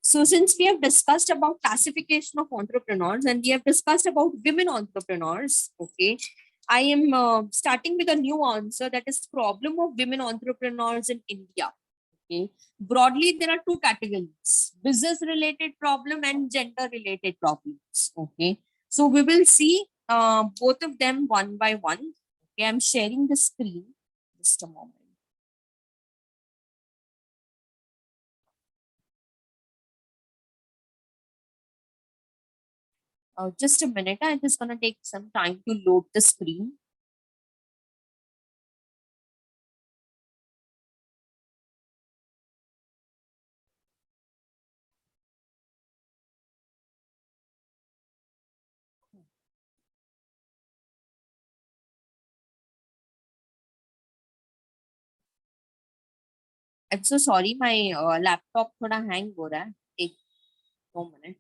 So since we have discussed about classification of entrepreneurs and we have discussed about women entrepreneurs, okay, I am starting with a new answer, that is problem of women entrepreneurs in India. Okay. Broadly, there are two categories: business related problem and gender related problems. Okay. So we will see both of them one by one. Okay. I'm sharing the screen. Just a moment. Just a minute. I'm just going to take some time to load the screen. I'm so sorry. My laptop थोड़ा hang हो रहा है. एक 2 minute.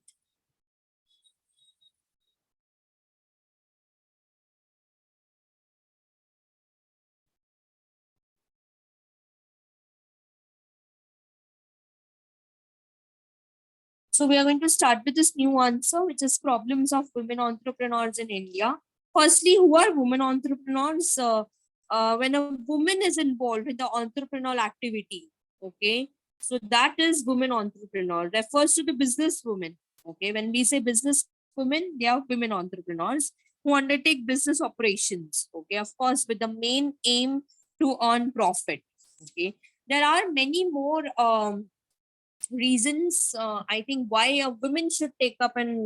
So we are going to start with this new answer, which is problems of women entrepreneurs in India. Firstly, who are women entrepreneurs? When a woman is involved in the entrepreneurial activity, okay, so that is women entrepreneur. Refers to the business women. Okay, when we say business women, they are women entrepreneurs who undertake business operations. Okay, of course, with the main aim to earn profit. Okay, there are many more reasons, I think, why a women should take up an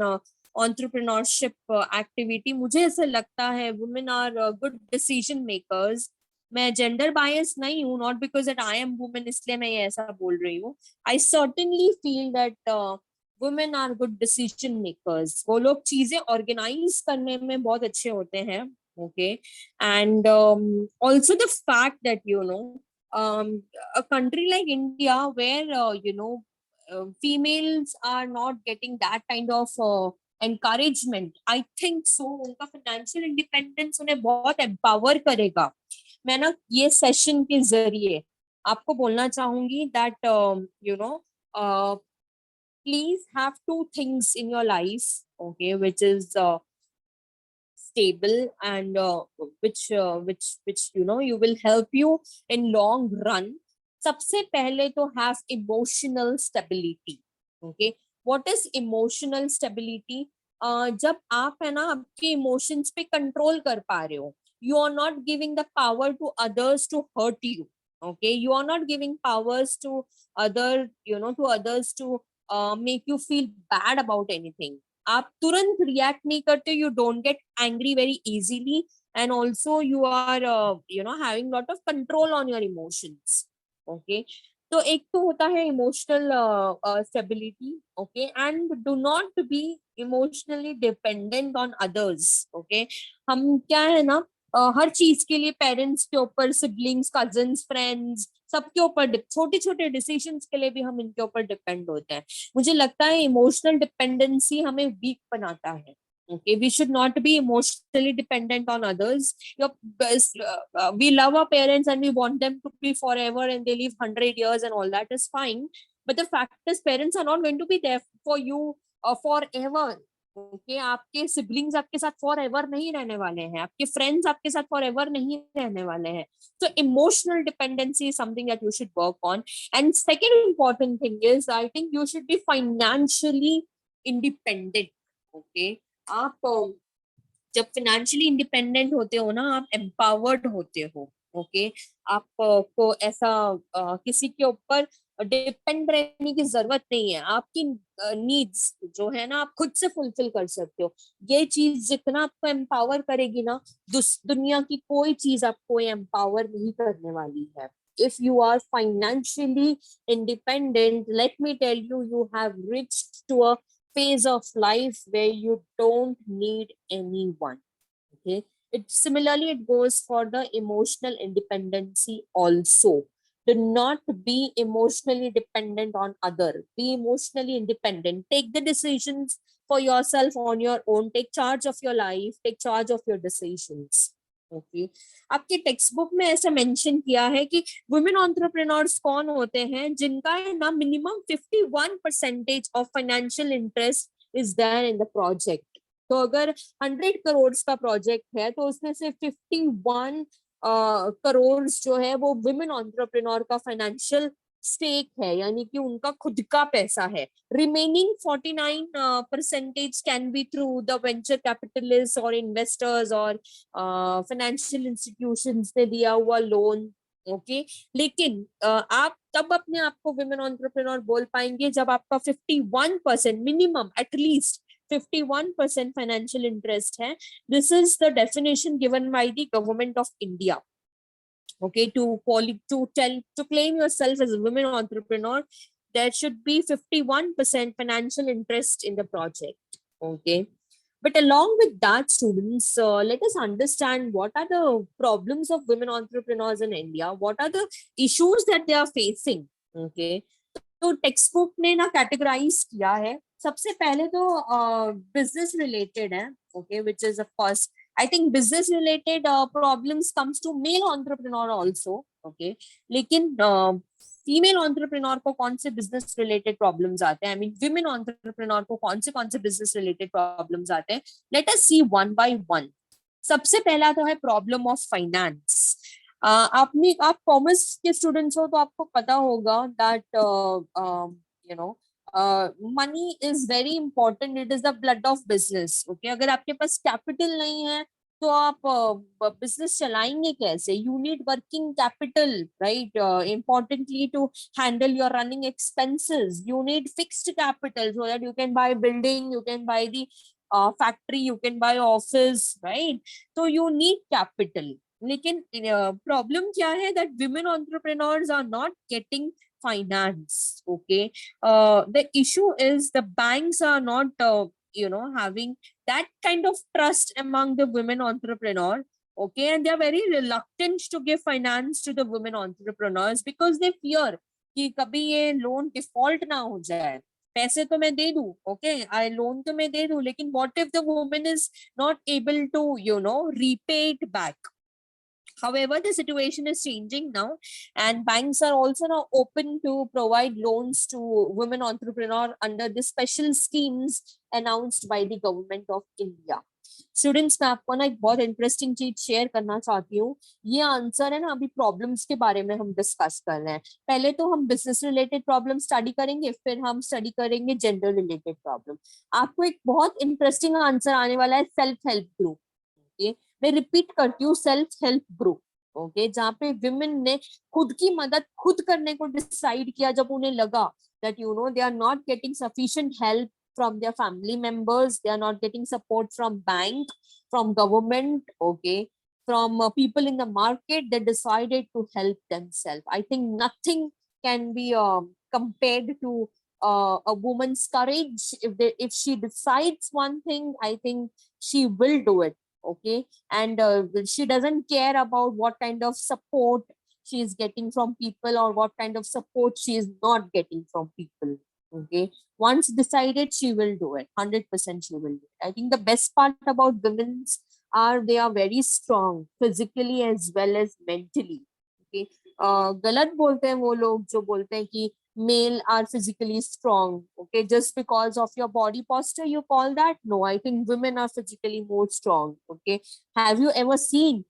entrepreneurship activity. मुझे ऐसा लगता है women are good decision makers. मैं gender bias नहीं हूँ, not because that I am women इसलिए मैं ये ऐसा बोल रही हूँ. I certainly feel that women are good decision makers. वो लोग चीजें ऑर्गेनाइज करने में बहुत अच्छे होते हैं. Okay. And also the fact that a country like India where females are not getting that kind of encouragement. I think so उनका financial independence उन्हें बहुत empower करेगा. मैं ना ये सेशन के जरिए आपको बोलना चाहूंगी that uh, please have two things in your life, okay, which is stable and which you will help you in long run. सबसे पहले तो have emotional stability. Okay, what is emotional stability? जब आप है ना आपके इमोशंस पे control कर पा रहे हो, you are not giving the power to others to hurt you. Okay, you are not giving powers to others to make you feel bad about anything. आप तुरंत रिएक्ट नहीं करते, you don't get angry very easily, and also you are having lot of control on your emotions. Okay, तो एक तो होता है emotional stability. Okay, and do not be emotionally dependent on others. Okay, हम क्या है ना हर चीज के लिए पेरेंट्स के ऊपर, सिबलिंग्स, कजन्स, फ्रेंड्स, सबके ऊपर, छोटे छोटे डिसीजंस के लिए भी हम इनके ऊपर डिपेंड होते हैं. मुझे लगता है इमोशनल डिपेंडेंसी हमें वीक बनाता है. Okay, we should not be emotionally dependent on others. We love our parents and we want them to be forever and they live 100 years and all that is fine. But the fact is, parents are not going to be there for you forever. Okay, आपके siblings आपके साथ for ever नहीं रहने वाले हैं, आपके friends आपके साथ फॉर एवर नहीं रहने वाले हैं. So emotional dependency is something that you should work on. And second important thing is, I think you should be financially independent. Okay, आप जब फाइनेंशियली इंडिपेंडेंट होते हो ना, आप एम्पावर्ड होते हो. ओके, आप को ऐसा किसी के ऊपर डिपेंड रहने की जरूरत नहीं है. आपकी नीड्स जो है ना आप खुद से फुलफिल कर सकते हो. ये चीज जितना आपको एम्पावर करेगी ना, दुनिया की कोई चीज आपको एम्पावर नहीं करने वाली है. If you are financially independent, let me tell you, you have reached to a phase of life where you don't need anyone. Okay, it goes for the emotional independency also. Do not be emotionally dependent on other. Be emotionally independent. Take the decisions for yourself on your own. Take charge of your life. Take charge of your decisions. Okay, आपके text book में ऐसा mention किया है कि women entrepreneurs कौन होते हैं जिनका है ना minimum 51% of financial interest is there in the project. तो अगर 100 करोड़ का प्रोजेक्ट है तो उसमें से 51 करोड़ जो है वो वुमेन एंटरप्रेन्योर का फाइनेंशियल स्टेक है, यानी कि उनका खुद का पैसा है। Remaining 49 percentage can be through the venture capitalist और इन्वेस्टर्स और फाइनेंशियल इंस्टीट्यूशंस ने दिया हुआ लोन। ओके, लेकिन आप तब अपने आप को वुमेन एंटरप्रेन्योर बोल पाएंगे जब आपका 51% मिनिमम एटलीस्ट 51% फाइनेंशियल इंटरेस्ट है। This is the definition given by the government of India. Okay, to claim yourself as a women entrepreneur, there should be 51% financial interest in the project. Okay, but along with that, students, let us understand what are the problems of women entrepreneurs in India. What are the issues that they are facing? Okay, तो textbook ने ना categorize किया है। सबसे पहले तो business related है, okay, which is of course I think business related problems comes to male entrepreneur also, okay, लेकिन फीमेल एंटरप्रेन्योर को कौन से बिजनेस रिलेटेड प्रॉब्लम्स आते हैं, आई मीन विमेन एंटरप्रेन्योर को कौन से बिजनेस रिलेटेड प्रॉब्लम्स आते हैं। Let us see one by one. सबसे पहला तो है प्रॉब्लम ऑफ फाइनेंस। आप कॉमर्स के स्टूडेंट्स हो तो आपको पता होगा that you know money is very important, it is the blood of business. Okay, अगर आपके पास कैपिटल नहीं है तो आप बिजनेस चलाएंगे कैसे? You need working capital, right? Importantly to handle your running expenses you need fixed capital so that you can buy building, you can buy the factory, you can buy office, right? तो you need capital. लेकिन problem क्या है that women entrepreneurs are not getting finance. Okay, the issue is the banks are not having that kind of trust among the women entrepreneur. Okay, and they are very reluctant to give finance to the women entrepreneurs because they fear कि कभी ये loan default ना हो जाए। पैसे तो मैं दे दूं, ओके, आई लोन तो मैं दे दूं, लेकिन what if the woman is not able to repay it back? However, the situation is changing now, and banks are also now open to provide loans to women entrepreneurs under the special schemes announced by the government of India. Students, मैं आपको ना एक बहुत interesting चीज share करना चाहती हूँ। ये आंसर है ना अभी प्रॉब्लम्स के बारे में हम डिस्कस कर रहे हैं। पहले तो हम बिजनेस रिलेटेड प्रॉब्लम स्टडी करेंगे, फिर हम स्टडी करेंगे जेंडर रिलेटेड प्रॉब्लम। आपको एक बहुत इंटरेस्टिंग आंसर आने वाला है सेल्फ हेल्प ग्रुप। ओके, मैं रिपीट करती हूँ, सेल्फ हेल्प ग्रुप। ओके, जहाँ पे विमेन ने खुद की मदद खुद करने को डिसाइड किया जब उन्हें लगा that they are not getting sufficient help from their family members, they are not getting support from bank, from government, okay, from people in the market. They decided to help themselves. I think nothing can be compared to a woman's courage. If she decides one thing, I think she will do it. Okay, and she doesn't care about what kind of support she is getting from people or what kind of support she is not getting from people. Okay, once decided, she will do it, 100% she will do it. I think the best part about women's are they are very strong physically as well as mentally. Okay, गलत बोलते हैं वो लोग जो बोलते हैं कि male are physically strong. Okay, just because of your body posture you call that? No, I think women are physically more strong. Okay, have you ever seen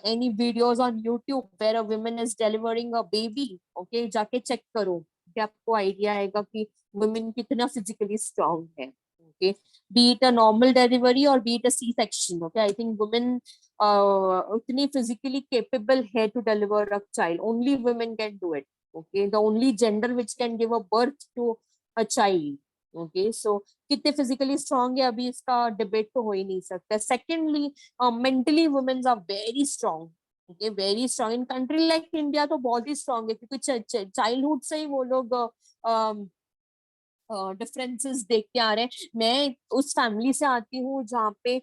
any videos on YouTube where a woman is delivering a baby? Okay, जाके check करो, कि आपको idea आएगा कि women कितना physically strong है। Okay, be it a normal delivery or be it a C-section. Okay, I think women उतनी physically capable है to deliver a child. Only women can do it. Okay, the only gender which can give a birth to a child. Okay, so कितने physically strong है अभी इसका debate तो हो ही नहीं सकता। Secondly, mentally women are very strong. Okay, very strong in country like India तो बहुत ही strong है क्योंकि childhood से ही वो लोग डिफरेंसेस देखते आ रहे हैं। मैं उस फैमिली से आती हूँ जहाँ पे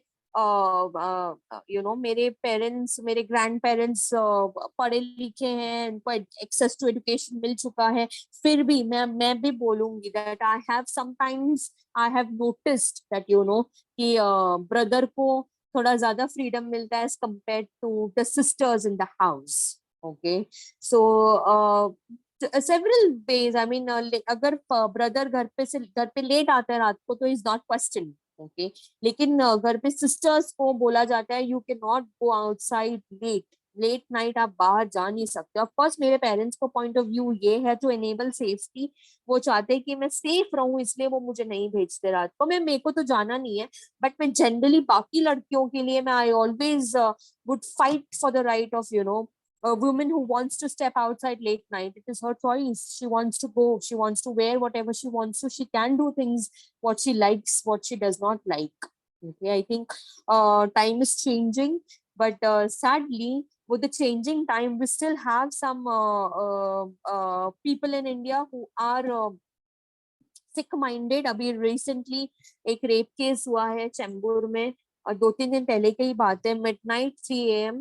मेरे पेरेंट्स, मेरे ग्रैंड पेरेंट्स पढ़े लिखे हैं, उनको एक्सेस टू एजुकेशन मिल चुका है। फिर भी मैं भी बोलूंगी that I have sometimes I have noticed that कि ब्रदर को थोड़ा ज्यादा फ्रीडम मिलता है as compared to the sisters in the house. Okay, so several ways, I mean अगर ब्रदर घर पे लेट आता है रात को तो इज नॉट क्वेश्चन. ओके, लेकिन घर पे सिस्टर्स को बोला जाता है you can not go outside late. Late night आप बाहर जा नहीं सकते. ऑफ कोर्स मेरे पेरेंट्स को पॉइंट ऑफ व्यू ये है टू एनेबल सेफ्टी. वो चाहते हैं कि मैं सेफ रहूं, इसलिए वो मुझे नहीं भेजते रात को. मैं मेरे को तो जाना नहीं है, बट मैं जनरली बाकी लड़कियों के लिए मैं I always would fight for the right of a woman who wants to step outside late night. It is her choice. She wants to go, she wants to wear whatever she wants to, she can do things what she likes, what she does not like. Okay, I think time is changing, but sadly with the changing time we still have some people in India who are sick minded. अभी recently एक rape case हुआ है चेंबूर में, और 2-3 दिन पहले की ही बात है. Midnight 3 a.m.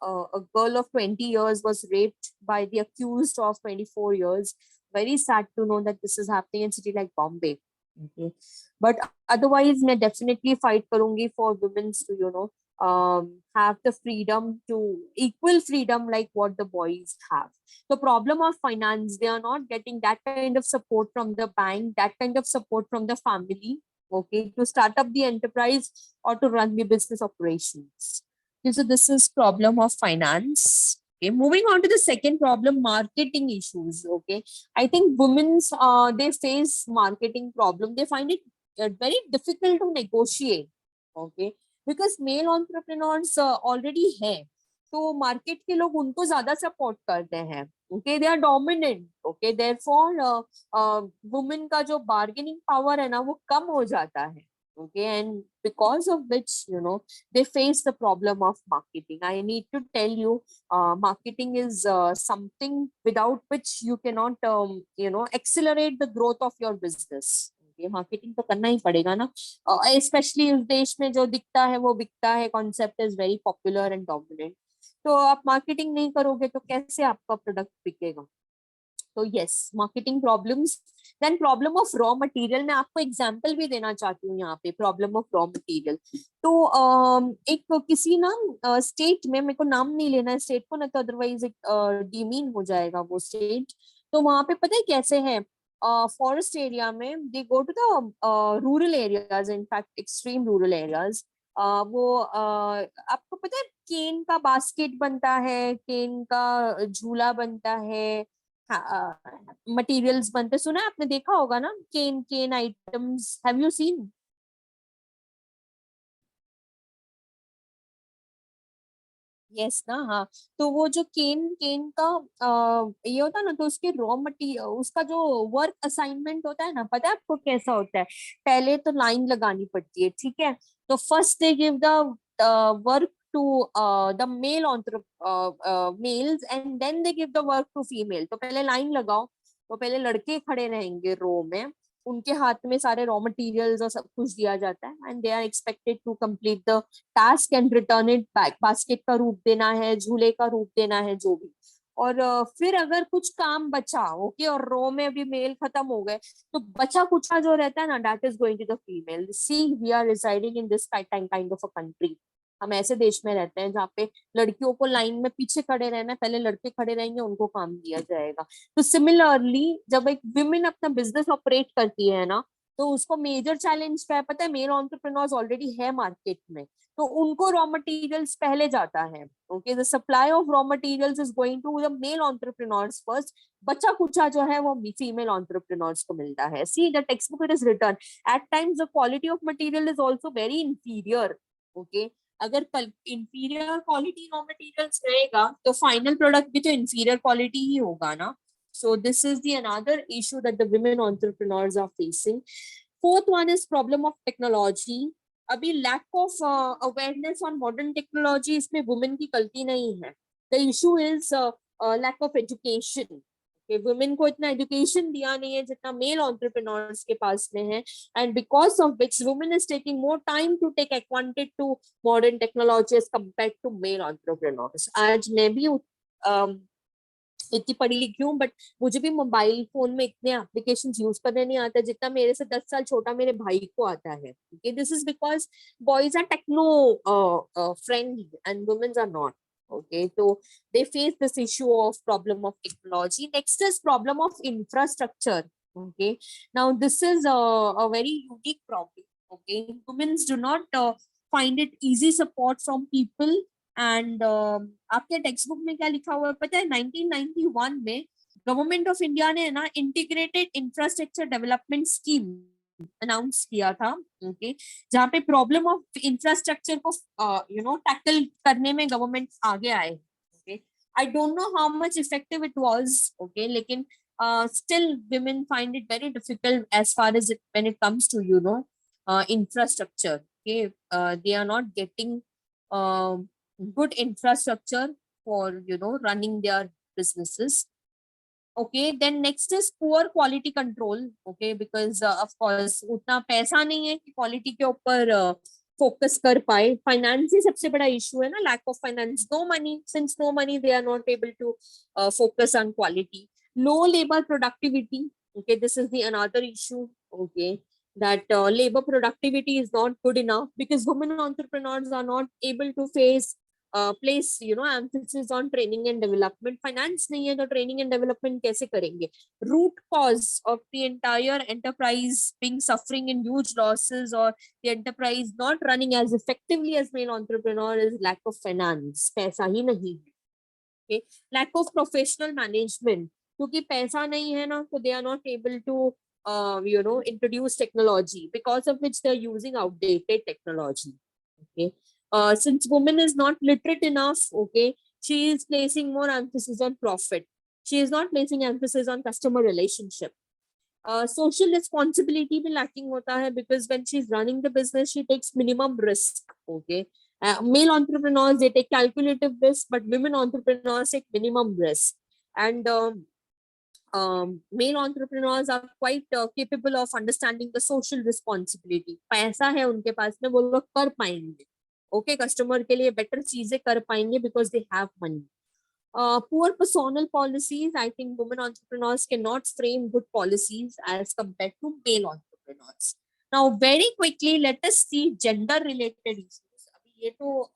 A girl of 20 years was raped by the accused of 24 years. Very sad to know that this is happening in city like Bombay. Okay. But otherwise मैं definitely fight करूंगी for women to have the freedom to equal freedom like what the boys have. The problem of finance, they are not getting that kind of support from the bank, that kind of support from the family, okay, to start up the enterprise or to run the business operations. Okay, so this is problem of finance. Okay, moving on to the second problem, marketing issues. Okay, I think women's they face marketing problem. They find it very difficult to negotiate. Okay, because male entrepreneurs already है, तो market के लोग उनको ज्यादा support करते हैं. Okay, they are dominant. Okay, therefore women का जो बार्गेनिंग पावर है ना वो कम हो जाता है. okay, and because of which they face the problem of marketing. I need to tell you, marketing is something without which you cannot accelerate the growth of your business. Marketing तो करना ही पड़ेगा ना, स्पेशली उस देश में जो दिखता है वो बिकता है. Concept is very popular and dominant. तो आप मार्केटिंग नहीं करोगे तो कैसे आपका प्रोडक्ट बिकेगा? तो yes, marketing problems. Then problem of raw material. मैं आपको एग्जांपल भी देना चाहती हूँ यहाँ पे, प्रॉब्लम ऑफ रॉ मटेरियल. तो एक किसी ना स्टेट में, मेरे को नाम नहीं लेना है स्टेट को ना, तो अदरवाइज एक डीमीन हो जाएगा वो स्टेट. तो वहां पे पता है कैसे है, फॉरेस्ट एरिया में they go to the rural areas, in fact extreme rural areas. वो आपको पता है केन का बास्केट बनता है, केन का झूला बनता है, मटेरियल्स बनते, सुना है आपने, देखा होगा ना, cane cane items. Have you seen? Yes ना, हाँ. तो वो जो केन केन का ये होता है ना, तो उसके रॉ मटीरियल, उसका जो वर्क असाइनमेंट होता है ना, पता है आपको कैसा होता है? पहले तो लाइन लगानी पड़ती है, ठीक है. तो first they give the work to the male males, and then they give the work to female. तो पहले लाइन लगाओ, तो पहले लड़के खड़े रहेंगे रो में, उनके हाथ में सारे रॉ मटेरियल्स और सब कुछ दिया जाता है, and they are expected to complete the task and return it back. Basket का रूप देना है, झूले का रूप देना है, जो भी. और फिर अगर कुछ काम बचा, ओके, और रो में अभी मेल खत्म हो गए, तो बचा कुचा जो रहता है ना, that is going to the female. See, we are residing in this kind of a country. हम ऐसे देश में रहते हैं जहाँ पे लड़कियों को लाइन में पीछे खड़े रहना है, पहले लड़के खड़े रहेंगे, उनको काम दिया जाएगा. तो सिमिलरली जब एक विमेन अपना बिजनेस ऑपरेट करती है ना, तो उसको मेजर चैलेंज क्या है पता है? मेल एंटरप्रेन्योर्स ऑलरेडी है मार्केट में, तो उनको रॉ मटेरियल्स पहले जाता है. Okay, the supply of raw materials is going to the male entrepreneurs first. बचा कुचा जो है वो फीमेल एंटरप्रेन्योर्स को मिलता है. See, the textbook it is return. At times the quality of material is also very inferior. Okay, अगर inferior quality raw materials रहेगा तो फाइनल प्रोडक्ट भी तो इंफीरियर क्वालिटी ही होगा ना. So this is the another issue that the women entrepreneurs are facing. Fourth one is problem of technology. अभी lack of awareness on modern technology, इसमें women की गलती नहीं है. The issue is lack of education. कि women को इतना education दिया नहीं है जितना मेल एंटरप्रेन्योर्स के पास में है, and because of which women is taking more time to take acquainted to modern technology as compare to male entrepreneurs. आज मैं भी इतनी पढ़ी लिखी हूँ, बट मुझे भी मोबाइल फोन में इतने एप्लीकेशंस यूज करने नहीं आता जितना मेरे से 10 साल छोटा मेरे भाई को आता है. Okay, this is because boys are techno friendly and women are not. Okay, so they face this issue of problem of technology. Next is problem of infrastructure. Okay, now this is a very unique problem. Okay, women do not find it easy support from people. And आपके text book में क्या लिखा हुआ है पता है? 1991 में government of India ने ना integrated infrastructure development scheme announce किया था. ओके, जहाँ पे प्रॉब्लम ऑफ इंफ्रास्ट्रक्चर को टैकल करने में गवर्नमेंट आगे आए. Okay, I don't know how much effective it was. Okay, लेकिन still women find it very difficult as far as when it comes to infrastructure. Okay, they are not getting good infrastructure for running their businesses. Okay, then next is poor quality control. Okay, because of course उतना पैसा नहीं है कि quality के ऊपर focus कर पाए. Finance ही सबसे बड़ा इशू है ना, lack of finance. No money, since no money they are not able to focus on quality. Low labor productivity. Okay, this is the another issue. Okay, that labor productivity is not good enough because women entrepreneurs are not able to place emphasis on training and development. Finance नहीं है तो training and development कैसे करेंगे? Root cause of the entire enterprise being suffering in huge losses or the enterprise not running as effectively as male entrepreneur is lack of finance. पैसा ही नहीं है. Okay, lack of professional management. क्योंकि पैसा नहीं है ना, तो they are not able to introduce technology, because of which they're using outdated technology. Okay, since woman is not literate enough, okay, she is placing more emphasis on profit. She is not placing emphasis on customer relationship. Social responsibility भी lacking होता है, because when she's running the business she takes minimum risk. Okay, male entrepreneurs they take calculative risk, but women entrepreneurs take minimum risk. And male entrepreneurs are quite capable of understanding the social responsibility. पैसा है उनके पास में, वो लोग कर पाएंगे. Okay, customer के लिए बेटर चीजें कर पाएंगे because they have money. Poor personal policies. I think women entrepreneurs cannot frame good policies as compared to male entrepreneurs. Now, very quickly, let us see gender related issues. अभी ये तो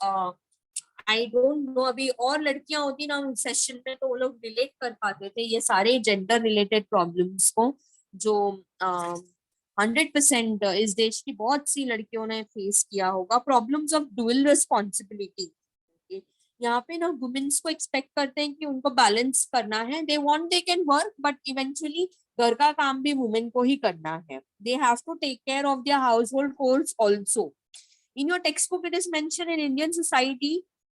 I don't know, अभी और लड़कियां होती ना session में तो वो लोग रिलेट कर पाते थे ये सारे जेंडर रिलेटेड प्रॉब्लम्स को, जो 100% इस देश की बहुत सी लड़कियों ने फेस किया होगा. Problems of dual responsibility. यहाँ पे ना वुमेन्स को एक्सपेक्ट करते हैं कि उनको बैलेंस करना है. They want they can work, but eventually घर का काम भी वुमेन को ही करना है. They have to take care of their household chores also. In your textbook, it is mentioned in Indian society,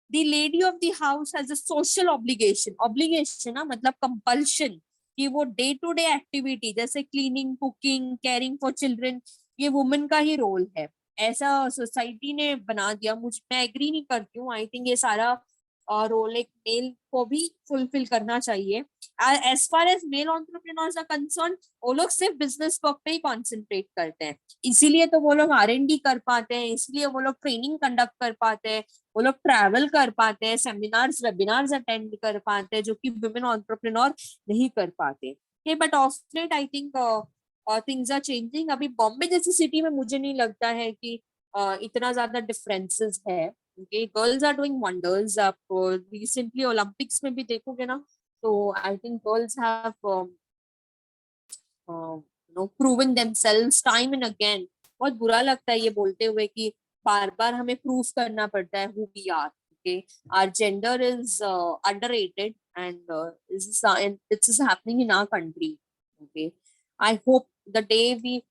the lady of the house has a social obligation. Obligation ना मतलब compulsion कि वो day to day activity जैसे cleaning, cooking, caring for children, ये woman का ही role है. ऐसा society ने बना दिया. मैं एग्री नहीं करती हूँ. आई थिंक ये सारा रोल एक मेल को भी फुलफिल करना चाहिए. As far as male entrepreneurs are concern, वो लोग सिर्फ बिजनेस वर्क पे ही कॉन्सेंट्रेट करते हैं. इसीलिए तो वो लोग R&D कर पाते हैं, इसलिए वो लोग ट्रेनिंग कंडक्ट कर पाते हैं, वो लोग ट्रैवल कर पाते हैं, सेमिनार्स वेबिनार्स अटेंड कर पाते हैं, जो कि वुमेन एंटरप्रेन्योर नहीं कर पाते. But of late I think things are changing. अभी बॉम्बे जैसी सिटी में मुझे नहीं लगता है कि इतना ज्यादा डिफरेंसेस है. Okay, girls are doing wonders. आप रिसेंटली ओलंपिक्स में भी देखोगे ना, तो I think girls have proven themselves time and again. बहुत बुरा लगता है ये बोलते हुए कि बार बार हमें प्रूफ करना पड़ता है who we are. Okay, our gender is underrated, and this is happening in our country. Okay, I hope the day we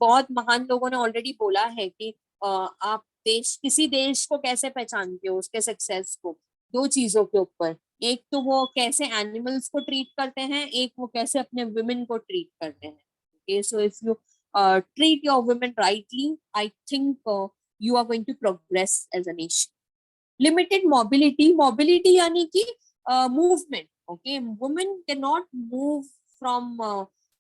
बहुत महान लोगों ने ऑलरेडी बोला है कि आप किसी देश को कैसे पहचानते हो उसके सक्सेस को दो चीजों के ऊपर. एक तो वो कैसे एनिमल्स को ट्रीट करते हैं, एक वो कैसे अपने वुमेन को ट्रीट करते हैं. Okay, so if you treat your women rightly, I think you are going to progress as a nation. Limited mobility यानी कि movement. Okay, women cannot move from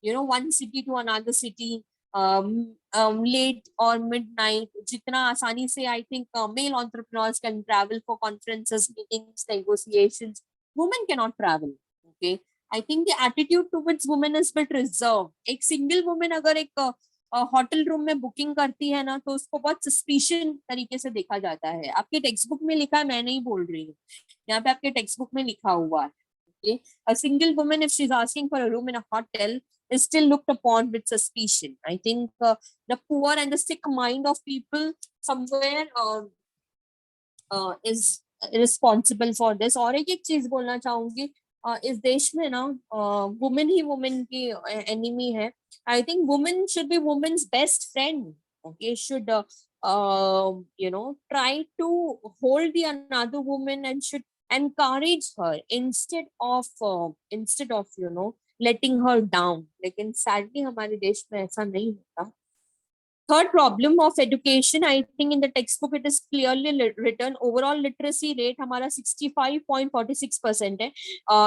one city to another city late or midnight. जितना आसानी से I think male entrepreneurs can travel for conferences, meetings, negotiations. women cannot travel. Okay, I think the attitude towards women is bit reserved. एक single woman अगर एक hotel room में booking करती है ना, तो उसको बहुत सस्पिशन तरीके से देखा जाता है. आपके टेक्स्ट बुक में लिखा है, मैं नहीं बोल रही हूँ, यहाँ पे आपके टेक्स्ट बुक में लिखा हुआ है. Okay? A single woman, if she's asking for a room in a hotel, is still looked upon with suspicion. I think the poor and the sick mind of people somewhere is responsible for this. और एक चीज बोलना चाहूंगी, इस देश में ना women ही वुमेन की एनिमी है. I think women should be women's best friend. Okay, should try to hold the another woman and should encourage her instead of letting her down. लेकिन sadly हमारे देश में ऐसा नहीं होता. Third problem of education, I think in the textbook it is clearly written. Overall literacy rate हमारा 65.46% है.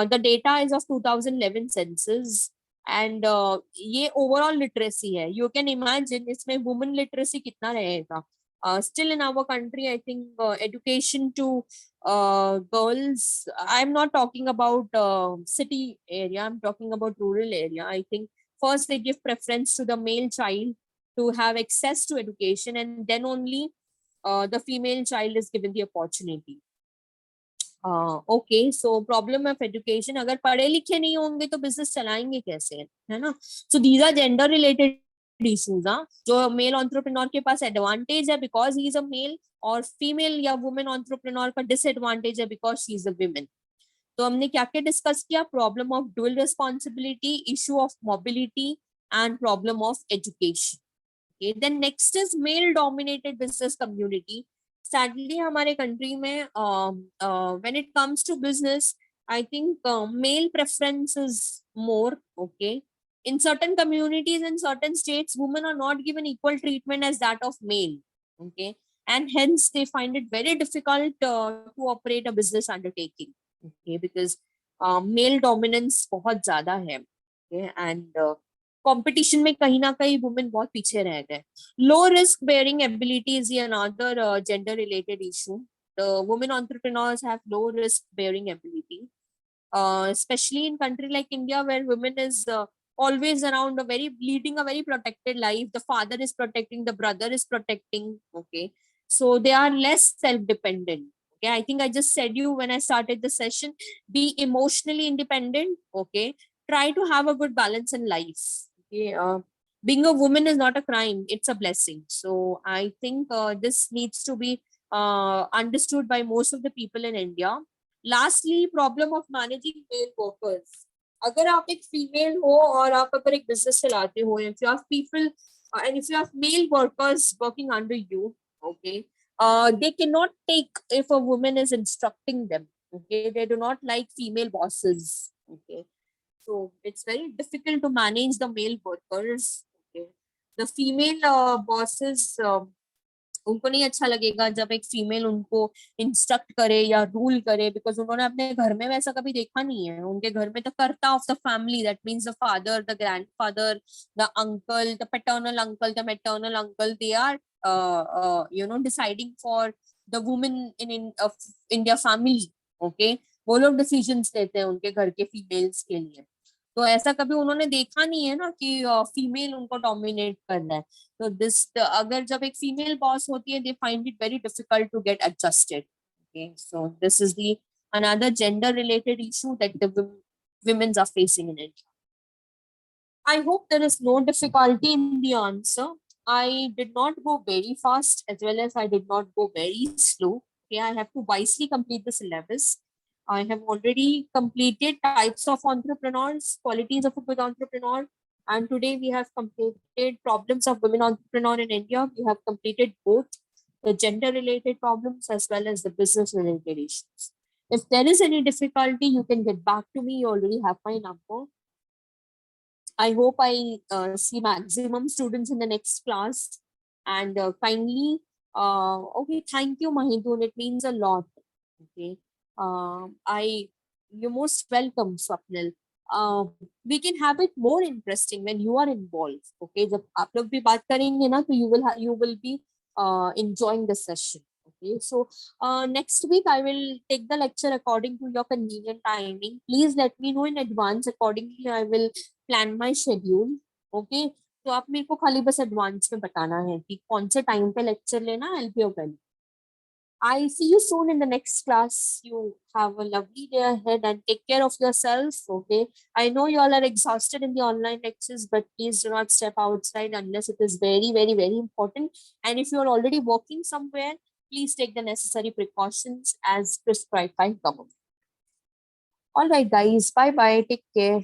The data is of 2011 census. And ये overall literacy है. You can imagine इसमें women literacy कितना रहेगा. Still in our country, I think education to girls, I'm not talking about city area, I'm talking about rural area. I think first they give preference to the male child to have access to education, and then only the female child is given the opportunity. Okay, so problem of education, अगर पढ़े लिखे नहीं होंगे तो business चलाएंगे कैसे, है ना. So these are gender related issues. जो मेल एंटरप्रेन्योर के पास एडवांटेज है because he is a male, और फीमेल या वुमेन एंटरप्रेन्योर का डिसएडवांटेज है because she is a women. तो हमने क्या क्या डिस्कस किया? Problem of dual responsibility, issue of mobility and problem of education. Okay, then next is male dominated business community. Sadly हमारे country में when it comes to business, I think male preference is more. Okay, in certain communities, in certain states, women are not given equal treatment as that of male. Okay, and hence they find it very difficult to operate a business undertaking. Okay, because male dominance बहुत ज्यादा है. Okay, and competition में कहीं ना कहीं women बहुत पीछे रह गए. Low risk bearing ability is another gender related issue. The women entrepreneurs have low risk bearing ability, especially in country like India where women is always around leading a very protected life. The father is protecting, the brother is protecting. Okay, so they are less self dependent. Okay, I think I just said you when I started the session, be emotionally independent. Okay, try to have a good balance in life. Okay, being a woman is not a crime, it's a blessing. So I think this needs to be understood by most of the people in India. Lastly, problem of managing male workers. अगर आप एक female हो और आप अगर एक business चलाते हो, if you have people and if you have male workers working under you, okay, they cannot take if a woman is instructing them. Okay, they do not like female bosses. Okay, so it's very difficult to manage the male workers. Okay, the female bosses, उनको नहीं अच्छा लगेगा जब एक female उनको instruct करे या rule करे, बिकॉज उन्होंने अपने घर में वैसा कभी देखा नहीं है. उनके घर में the karta of the family, that means the father, the grandfather, the uncle, the paternal uncle, the maternal uncle, they are deciding for the women in India family. Okay, वो लोग डिसीजंस लेते हैं उनके घर के फीमेल्स के लिए. तो ऐसा कभी उन्होंने देखा नहीं है ना कि फीमेल उनको डोमिनेट कर रहा है. तो दिस अगर जब एक फीमेल बॉस होती है, they find it very difficult to get adjusted. Okay, so this is the another gender related issue that the women are facing in India. I hope there is no difficulty in the answer. I did not go very fast as well as I did not go very slow. Okay, I have to wisely complete the syllabus. I have already completed types of entrepreneurs, qualities of a good entrepreneur, and today we have completed problems of women entrepreneur in India. We have completed both the gender related problems as well as the business related issues. If there is any difficulty, you can get back to me. You already have my number. I hope I see maximum students in the next class, and kindly, okay, thank you, Mahindun. It means a lot. Okay. You're most welcome, Swapnil. We can have it more interesting when you are involved. Okay, जब आप लोग भी बात करेंगे ना, तो you will be enjoying the session. Okay, so next week I will take the lecture according to your convenient timing. Please let me know in advance. Accordingly, I will plan my schedule. Okay, तो आप मेरे को खाली बस advance में बताना है कि कौन से टाइम पे लेक्चर लेना है, I'll be available. I see you soon in the next class. You have a lovely day ahead and take care of yourself. Okay. I know you all are exhausted in the online lectures, but please do not step outside unless it is very, very, very important. And if you are already working somewhere, please take the necessary precautions as prescribed by government. All right, guys. Bye bye. Take care.